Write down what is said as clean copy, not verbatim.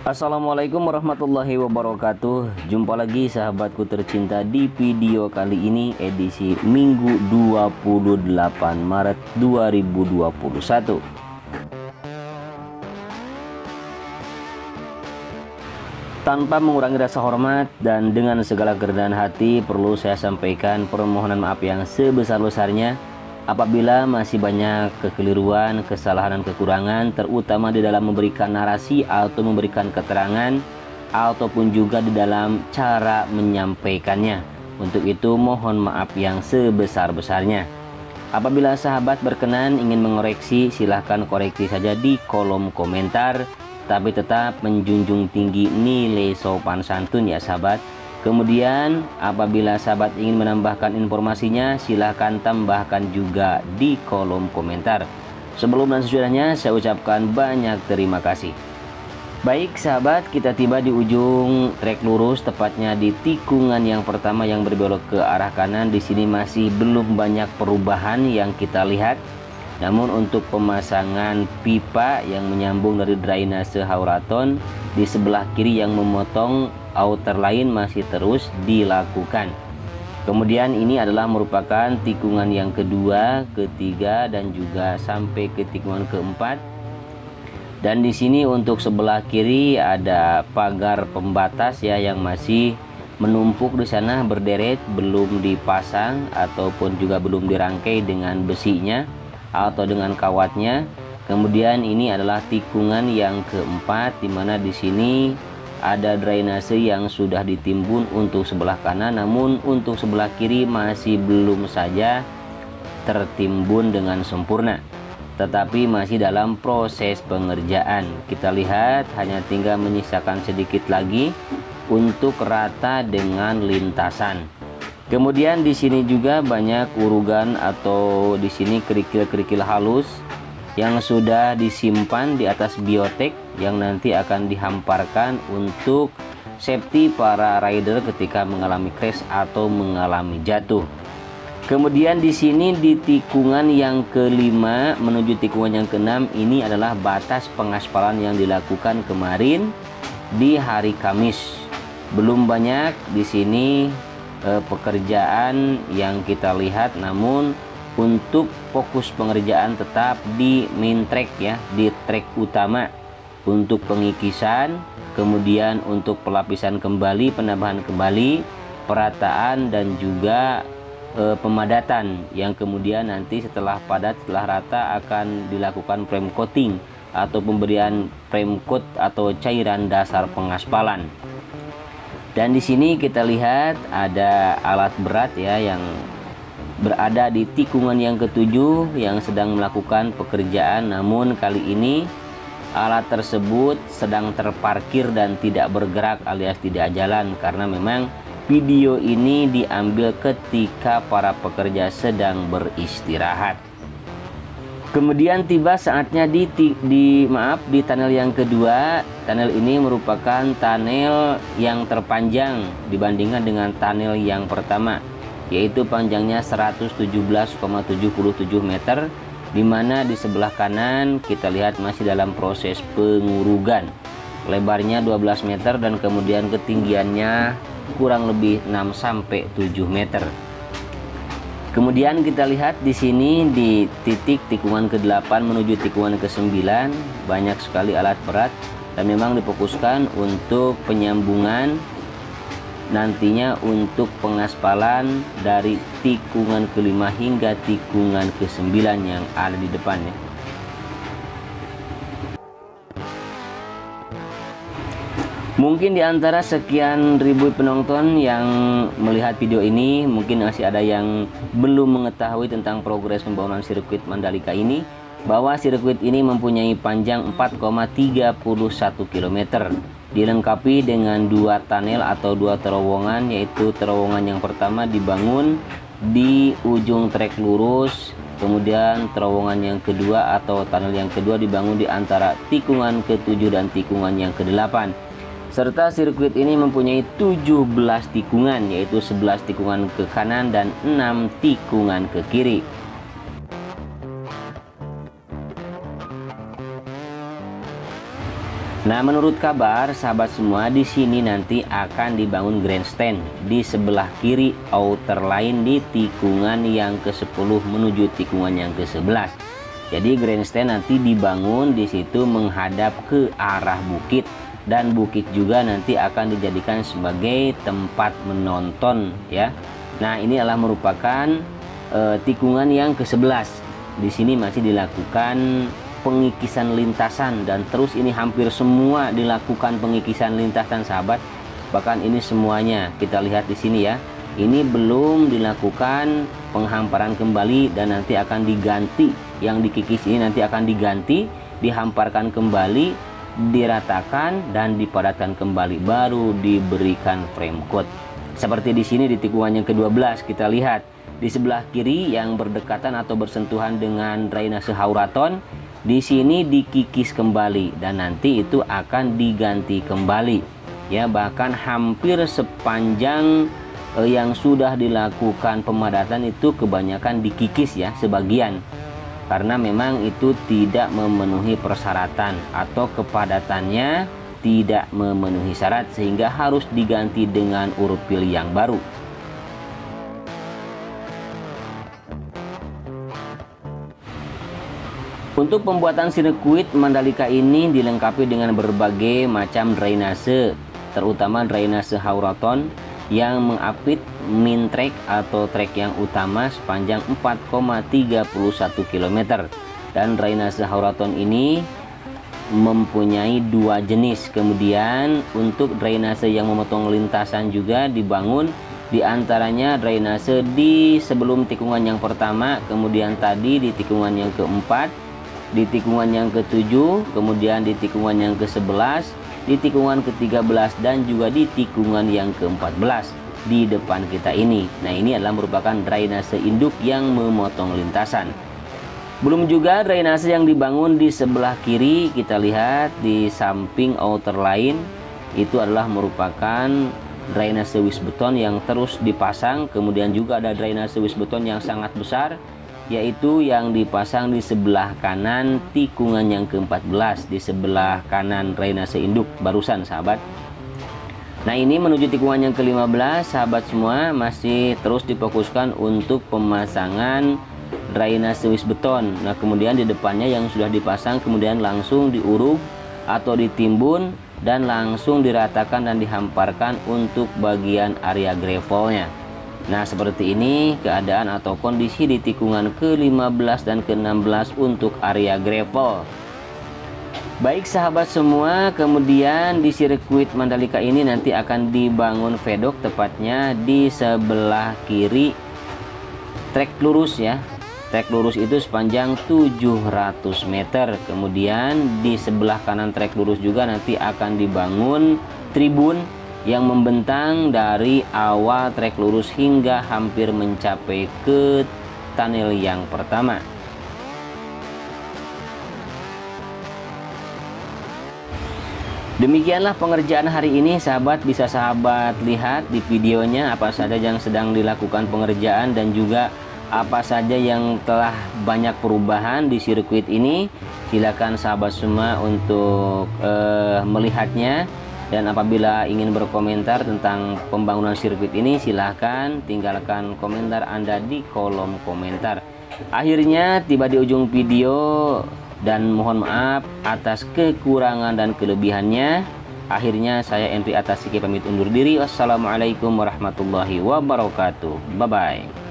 Assalamualaikum warahmatullahi wabarakatuh. Jumpa lagi sahabatku tercinta di video kali ini edisi Minggu 28 Maret 2021. Tanpa mengurangi rasa hormat dan dengan segala kerendahan hati, perlu saya sampaikan permohonan maaf yang sebesar-besarnya apabila masih banyak kekeliruan, kesalahan dan kekurangan, terutama di dalam memberikan narasi atau memberikan keterangan, ataupun juga di dalam cara menyampaikannya. Untuk itu mohon maaf yang sebesar-besarnya. Apabila sahabat berkenan ingin mengoreksi, silahkan koreksi saja di kolom komentar, tapi tetap menjunjung tinggi nilai sopan santun ya sahabat. Kemudian apabila sahabat ingin menambahkan informasinya, silahkan tambahkan juga di kolom komentar. Sebelum dan sesudahnya saya ucapkan banyak terima kasih. Baik sahabat, kita tiba di ujung trek lurus, tepatnya di tikungan yang pertama yang berbelok ke arah kanan. Di sini masih belum banyak perubahan yang kita lihat. Namun untuk pemasangan pipa yang menyambung dari drainase Hauraton di sebelah kiri yang memotong outer lain masih terus dilakukan. Kemudian ini adalah merupakan tikungan yang kedua, ketiga dan juga sampai ke tikungan keempat. Dan di sini untuk sebelah kiri ada pagar pembatas ya yang masih menumpuk di sana berderet, belum dipasang ataupun juga belum dirangkai dengan besinya atau dengan kawatnya. Kemudian ini adalah tikungan yang keempat, di mana di sini ada drainase yang sudah ditimbun untuk sebelah kanan, namun untuk sebelah kiri masih belum saja tertimbun dengan sempurna, tetapi masih dalam proses pengerjaan. Kita lihat hanya tinggal menyisakan sedikit lagi untuk rata dengan lintasan. Kemudian di sini juga banyak urugan atau di sini kerikil-kerikil halus yang sudah disimpan di atas biotek yang nanti akan dihamparkan untuk safety para rider ketika mengalami crash atau mengalami jatuh. Kemudian di sini di tikungan yang kelima menuju tikungan yang keenam, ini adalah batas pengaspalan yang dilakukan kemarin di hari Kamis. Belum banyak di sini pekerjaan yang kita lihat, namun untuk fokus pengerjaan tetap di main track ya, di trek utama untuk pengikisan, kemudian untuk pelapisan kembali, penambahan kembali, perataan dan juga pemadatan yang kemudian nanti setelah padat, setelah rata akan dilakukan prime coating atau pemberian prime coat atau cairan dasar pengaspalan. Dan di sini kita lihat ada alat berat ya yang berada di tikungan yang ketujuh yang sedang melakukan pekerjaan, namun kali ini alat tersebut sedang terparkir dan tidak bergerak alias tidak jalan, karena memang video ini diambil ketika para pekerja sedang beristirahat. Kemudian tiba saatnya di tunnel yang kedua. Tunnel ini merupakan tunnel yang terpanjang dibandingkan dengan tunnel yang pertama, yaitu panjangnya 117,77 meter, di mana di sebelah kanan kita lihat masih dalam proses pengurugan. Lebarnya 12 meter dan kemudian ketinggiannya kurang lebih 6-7 meter. Kemudian kita lihat di sini di titik tikungan ke-8 menuju tikungan ke-9 banyak sekali alat berat dan memang difokuskan untuk penyambungan nantinya untuk pengaspalan dari tikungan ke-5 hingga tikungan ke-9 yang ada di depannya. Mungkin di antara sekian ribu penonton yang melihat video ini, mungkin masih ada yang belum mengetahui tentang progres pembangunan sirkuit Mandalika ini, bahwa sirkuit ini mempunyai panjang 4,31 km, dilengkapi dengan dua tunnel atau dua terowongan, yaitu terowongan yang pertama dibangun di ujung trek lurus, kemudian terowongan yang kedua atau tunnel yang kedua dibangun di antara tikungan ke-7 dan tikungan yang ke-8. Serta sirkuit ini mempunyai 17 tikungan, yaitu 11 tikungan ke kanan dan 6 tikungan ke kiri. Nah, menurut kabar sahabat semua, di sini nanti akan dibangun grandstand di sebelah kiri outer line di tikungan yang ke-10 menuju tikungan yang ke-11. Jadi grandstand nanti dibangun di situ menghadap ke arah bukit, dan bukit juga nanti akan dijadikan sebagai tempat menonton ya. Nah, ini adalah merupakan tikungan yang ke-11. Di sini masih dilakukan pengikisan lintasan, dan terus ini hampir semua dilakukan pengikisan lintasan sahabat. Bahkan ini semuanya kita lihat di sini ya. Ini belum dilakukan penghamparan kembali, dan nanti akan diganti. Yang dikikis ini nanti akan diganti, dihamparkan kembali, diratakan dan dipadatkan kembali, baru diberikan frame coat. Seperti di sini di tikungan yang ke-12 kita lihat di sebelah kiri yang berdekatan atau bersentuhan dengan drainase hauraton. Di sini dikikis kembali dan nanti itu akan diganti kembali ya. Bahkan hampir sepanjang yang sudah dilakukan pemadatan itu kebanyakan dikikis ya, sebagian, karena memang itu tidak memenuhi persyaratan atau kepadatannya tidak memenuhi syarat, sehingga harus diganti dengan urut pilih yang baru. Untuk pembuatan sirkuit Mandalika ini dilengkapi dengan berbagai macam drainase, terutama drainase hauraton yang mengapit main track atau trek yang utama sepanjang 4,31 km. Dan drainase hauraton ini mempunyai dua jenis. Kemudian untuk drainase yang memotong lintasan juga dibangun, di antaranya drainase di sebelum tikungan yang pertama, kemudian tadi di tikungan yang keempat, di tikungan yang ke-7, kemudian di tikungan yang ke-11, di tikungan ke-13, dan juga di tikungan yang ke-14 di depan kita ini. Nah, ini adalah merupakan drainase induk yang memotong lintasan. Belum juga drainase yang dibangun di sebelah kiri, kita lihat di samping outer line, itu adalah merupakan drainase wisbeton yang terus dipasang. Kemudian juga ada drainase wisbeton yang sangat besar, yaitu yang dipasang di sebelah kanan tikungan yang ke-14, di sebelah kanan drainase induk barusan sahabat. Nah, ini menuju tikungan yang ke-15 sahabat semua, masih terus difokuskan untuk pemasangan drainase wisbeton. Nah, kemudian di depannya yang sudah dipasang kemudian langsung diuruk atau ditimbun dan langsung diratakan dan dihamparkan untuk bagian area gravelnya. Nah, seperti ini keadaan atau kondisi di tikungan ke-15 dan ke-16 untuk area gravel. Baik sahabat semua, kemudian di sirkuit Mandalika ini nanti akan dibangun pedok, tepatnya di sebelah kiri trek lurus ya. Trek lurus itu sepanjang 700 meter. Kemudian di sebelah kanan trek lurus juga nanti akan dibangun tribun yang membentang dari awal trek lurus hingga hampir mencapai ke tunnel yang pertama. Demikianlah pengerjaan hari ini sahabat. Bisa sahabat lihat di videonya apa saja yang sedang dilakukan pengerjaan dan juga apa saja yang telah banyak perubahan di sirkuit ini. Silakan sahabat semua untuk melihatnya. Dan apabila ingin berkomentar tentang pembangunan sirkuit ini, silahkan tinggalkan komentar Anda di kolom komentar. Akhirnya tiba di ujung video, dan mohon maaf atas kekurangan dan kelebihannya. Akhirnya saya Endri Atasiki pamit undur diri. Wassalamualaikum warahmatullahi wabarakatuh. Bye bye.